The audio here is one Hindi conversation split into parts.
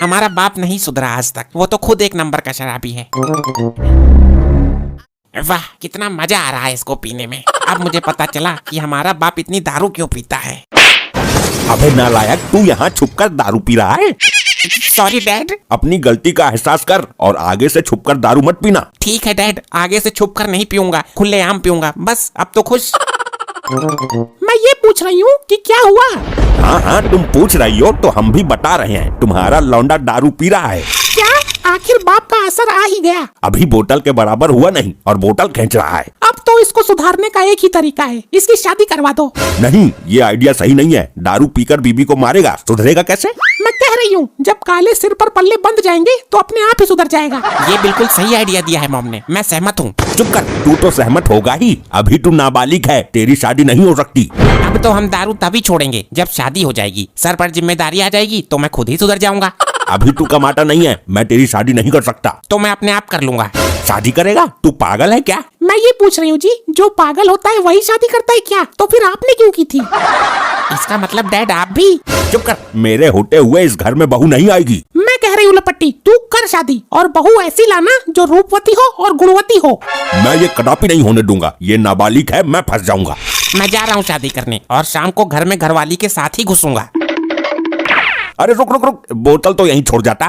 हमारा बाप नहीं सुधरा आज तक, वो तो खुद एक नंबर का शराबी है। वाह, कितना मजा आ रहा है इसको पीने में। अब मुझे पता चला कि हमारा बाप इतनी दारू क्यों पीता है। अबे नालायक, तू यहाँ छुपकर दारू पी रहा है? Sorry dad. अपनी गलती का एहसास कर और आगे से छुपकर दारू मत पीना। ठीक है डैड, आगे से छुपकर नहीं पीऊंगा, खुलेआम पीऊंगा, बस अब तो खुश। मैं ये पूछ रही हूँ कि क्या हुआ? हाँ हाँ, तुम पूछ रही हो तो हम भी बता रहे हैं। तुम्हारा लौंडा दारू पी रहा है। क्या? आखिर बाप का असर आ ही गया। अभी बोतल के बराबर हुआ नहीं और बोतल खींच रहा है। अब तो इसको सुधारने का एक ही तरीका है, इसकी शादी करवा दो। नहीं, ये आइडिया सही नहीं है। दारू पीकर बीबी को मारेगा, सुधरेगा कैसे? मैं कह रही हूँ, जब काले सिर पर पल्ले बंध जाएंगे तो अपने आप ही सुधर जाएगा। ये बिल्कुल सही आइडिया दिया है मॉम ने, मैं सहमत हूँ। चुप कर, तू तो सहमत होगा ही। अभी तू नाबालिग है, तेरी शादी नहीं हो सकती। अब तो हम दारू तभी छोड़ेंगे जब शादी हो जाएगी, सर पर जिम्मेदारी आ जाएगी तो मैं खुद ही सुधर जाऊंगा। अभी तू कमाता नहीं है, मैं तेरी शादी नहीं कर सकता। तो मैं अपने आप कर लूंगा। शादी करेगा? तू पागल है क्या? मैं ये पूछ रही हूँ जी, जो पागल होता है वही शादी करता है क्या? तो फिर आपने क्यों की थी? इसका मतलब डैड आप भी? चुप कर, मेरे होते हुए इस घर में बहू नहीं आएगी। मैं कह रही हूँ लपट्टी, तू कर शादी और बहू ऐसी लाना जो रूपवती हो और गुणवती हो। मैं ये कदापि नहीं होने दूंगा। ये नाबालिग है, मैं फंस जाऊंगा। मैं जा रहा हूँ शादी करने और शाम को घर में घरवाली के साथ ही घुसूंगा। अरे रुक रुक रुक, बोतल तो यहीं छोड़ जाता।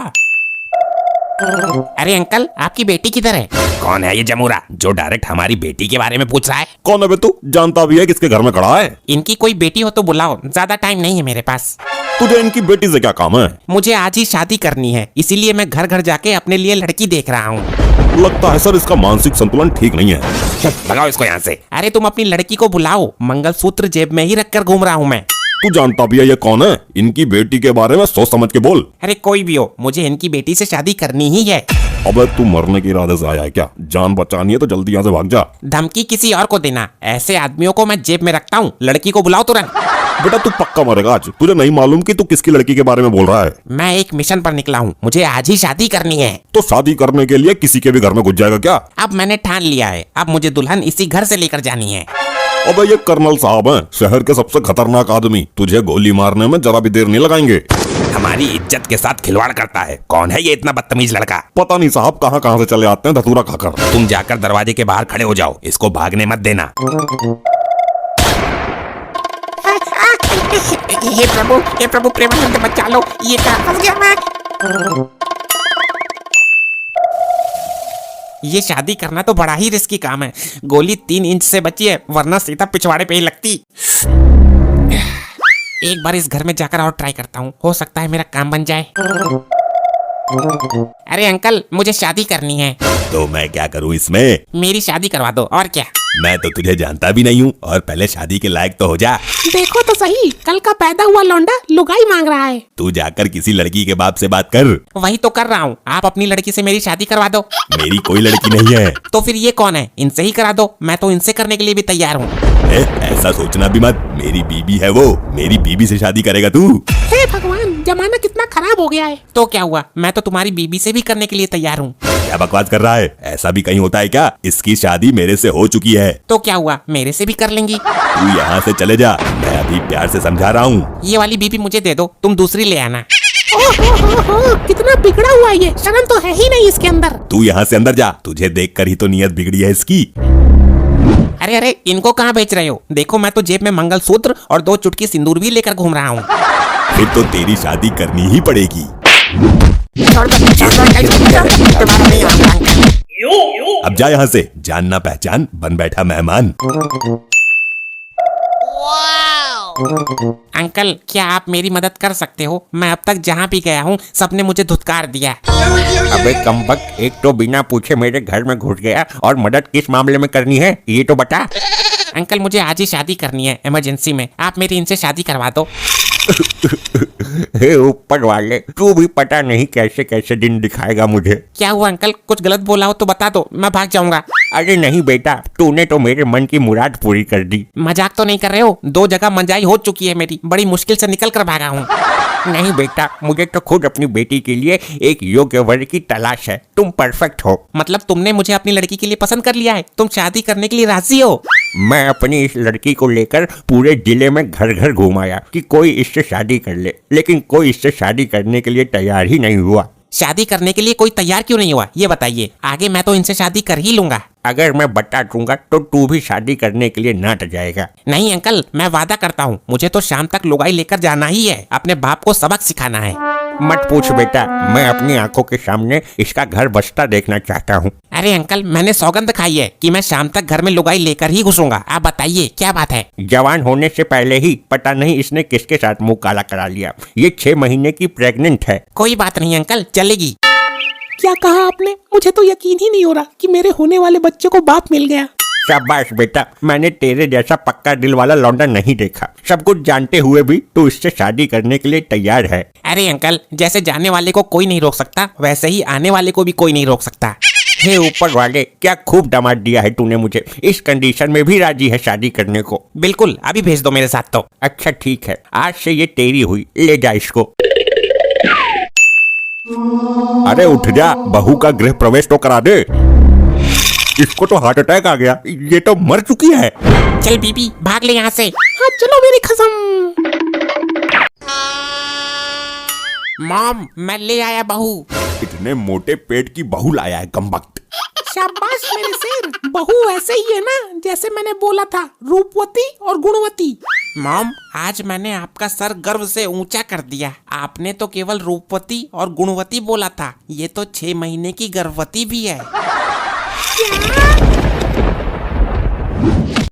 अरे अंकल, आपकी बेटी किधर है? कौन है ये जमूरा जो डायरेक्ट हमारी बेटी के बारे में पूछ रहा है? कौन है बे तू? जानता भी है किसके घर में खड़ा है? इनकी कोई बेटी हो तो बुलाओ, ज्यादा टाइम नहीं है मेरे पास। तुझे इनकी बेटी से क्या काम है? मुझे आज ही शादी करनी है, इसीलिए मैं घर घर जाके अपने लिए लड़की देख रहा हूँ। लगता है सर इसका मानसिक संतुलन ठीक नहीं है। लगाओ इसको यहाँ से। अरे तुम अपनी लड़की को बुलाओ, मंगलसूत्र जेब में ही रखकर घूम रहा हूँ मैं। तू जानता भी है ये कौन है? इनकी बेटी के बारे में सोच समझ के बोल। अरे कोई भी हो, मुझे इनकी बेटी से शादी करनी ही है। अबे तू मरने के इरादे से आया है क्या? जान बचानी है तो जल्दी यहाँ से भाग जा। धमकी किसी और को देना, ऐसे आदमियों को मैं जेब में रखता हूँ। लड़की को बुलाओ तुरंत। बेटा तू पक्का मरेगा आज। तुझे नहीं मालूम कि तू किसकी लड़की के बारे में बोल रहा है? मैं एक मिशन पर निकला हूँ, मुझे आज ही शादी करनी है। तो शादी करने के लिए किसी के भी घर में घुस जाएगा क्या? अब मैंने ठान लिया है, अब मुझे दुल्हन इसी घर से लेकर जानी है। अबे ये कर्नल साहब हैं, शहर के सबसे खतरनाक आदमी। तुझे गोली मारने में जरा भी देर नहीं लगाएंगे। हमारी इज्जत के साथ खिलवाड़ करता है। कौन है ये इतना बदतमीज लड़का? पता नहीं साहब, कहाँ कहाँ से चले आते हैं धतूरा खाकर। तुम जाकर दरवाजे के बाहर खड़े हो जाओ, इसको भागने मत देना। हे प्रभु प्रेमानंद बचा लो, ये कहाँ फंस गया मैं। ये शादी करना तो बड़ा ही रिस्की काम है। गोली 3 इंच से बची है, वरना सीधा पिछवाड़े पे ही लगती। एक बार इस घर में जाकर और ट्राई करता हूँ, हो सकता है मेरा काम बन जाए। अरे अंकल, मुझे शादी करनी है। तो मैं क्या करूँ इसमें? मेरी शादी करवा दो, और क्या। मैं तो तुझे जानता भी नहीं हूँ, और पहले शादी के लायक तो हो जा। देखो तो सही, कल का पैदा हुआ लौंडा लुगाई मांग रहा है। तू जाकर किसी लड़की के बाप से बात कर। वही तो कर रहा हूँ, आप अपनी लड़की से मेरी शादी करवा दो। मेरी कोई लड़की नहीं है। तो फिर ये कौन है? इनसे ही करा दो, मैं तो इनसे करने के लिए भी तैयार हूँ। ऐसा सोचना भी मत, मेरी बीबी है वो। मेरी बीबी से शादी करेगा तू? हे भगवान, जमाना कितना खराब हो गया है। तो क्या हुआ, मैं तो तुम्हारी बीबी से भी करने के लिए तैयार हूँ। क्या बकवास कर रहा है? ऐसा भी कहीं होता है क्या? इसकी शादी मेरे से हो चुकी है। तो क्या हुआ, मेरे से भी कर लेंगी। तू यहाँ से चले जा, मैं अभी प्यार से समझा रहा हूँ। ये वाली बीबी मुझे दे दो, तुम दूसरी ले आना। कितना बिगड़ा हुआ ये, शर्म तो है ही नहीं इसके अंदर। तू यहाँ से अंदर जा, तुझे देखकर ही तो नीयत बिगड़ी है इसकी। अरे अरे, इनको कहाँ बेच रहे हो? देखो मैं तो जेब में मंगलसूत्र और 2 चुटकी सिंदूर भी लेकर घूम रहा हूँ। फिर तो तेरी शादी करनी ही पड़ेगी। अब जा यहाँ से, जानना पहचान बन बैठा मेहमान। अंकल, क्या आप मेरी मदद कर सकते हो? मैं अब तक जहाँ भी गया हूँ सबने मुझे धुतकार दिया। अबे कमबख्त, एक तो बिना पूछे मेरे घर में घुस गया, और मदद किस मामले में करनी है ये तो बता। अंकल, मुझे आज ही शादी करनी है, इमरजेंसी में। आप मेरी इनसे शादी करवा दो। हे ऊपर वाले, तू भी पता नहीं कैसे कैसे दिन दिखाएगा मुझे। क्या हुआ अंकल, कुछ गलत बोला हो तो बता दो, मैं भाग जाऊंगा। अरे नहीं बेटा, तूने तो मेरे मन की मुराद पूरी कर दी। मजाक तो नहीं कर रहे हो? 2 जगह मंजाई हो चुकी है मेरी, बड़ी मुश्किल से निकल कर भागा हूँ। नहीं बेटा, मुझे तो खुद अपनी बेटी के लिए एक योग्य वर की तलाश है। तुम परफेक्ट हो। मतलब तुमने मुझे अपनी लड़की के लिए पसंद कर लिया है? तुम शादी करने के लिए राजी हो? मैं अपनी इस लड़की को लेकर पूरे जिले में घर घर घुमाया कि कोई इससे शादी कर ले, लेकिन कोई इससे शादी करने के लिए तैयार ही नहीं हुआ। शादी करने के लिए कोई तैयार क्यों नहीं हुआ ये बताइए, आगे मैं तो इनसे शादी कर ही लूंगा। अगर मैं बता दूंगा तो तू भी शादी करने के लिए नाट जाएगा। नहीं अंकल, मैं वादा करता हूँ, मुझे तो शाम तक लुगाई लेकर जाना ही है, अपने बाप को सबक सिखाना है। मत पूछ बेटा, मैं अपनी आंखों के सामने इसका घर बसता देखना चाहता हूँ। अरे अंकल, मैंने सौगंध खाई है कि मैं शाम तक घर में लुगाई लेकर ही घुसूंगा। आप बताइए क्या बात है। जवान होने से पहले ही पता नहीं इसने किसके साथ मुंह काला करा लिया। ये 6 महीने की प्रेग्नेंट है। कोई बात नहीं अंकल, चलेगी। क्या कहा आपने? मुझे तो यकीन ही नहीं हो रहा कि मेरे होने वाले बच्चे को बाप मिल गया। शाबाश बेटा, मैंने तेरे जैसा पक्का दिल वाला लौंडा नहीं देखा। सब कुछ जानते हुए भी तू इससे शादी करने के लिए तैयार है। अरे अंकल, जैसे जाने वाले को कोई नहीं रोक सकता, वैसे ही आने वाले को भी कोई नहीं रोक सकता। हे ऊपर वाले, क्या खूब दामाद दिया है तूने मुझे। इस कंडीशन में भी राजी है शादी करने को। बिल्कुल, अभी भेज दो मेरे साथ तो। अच्छा ठीक है, आज से ये तेरी हुई, ले जा इसको। अरे उठ जा, बहू का गृह प्रवेश तो करा दे। इसको तो हार्ट अटैक आ गया, ये तो मर चुकी है। चल बीबी, भाग ले यहाँ से। हाँ चलो मेरी खसम। मॉम, मैं ले आया बहू। इतने मोटे पेट की बहू लाया है कमबख्त। शाबाश मेरे शेर, बहू ऐसे ही है ना जैसे मैंने बोला था, रूपवती और गुणवती। मॉम, आज मैंने आपका सर गर्व से ऊंचा कर दिया। आपने तो केवल रूपवती और गुणवती बोला था, ये तो 6 महीने की गर्भवती भी है। क्या?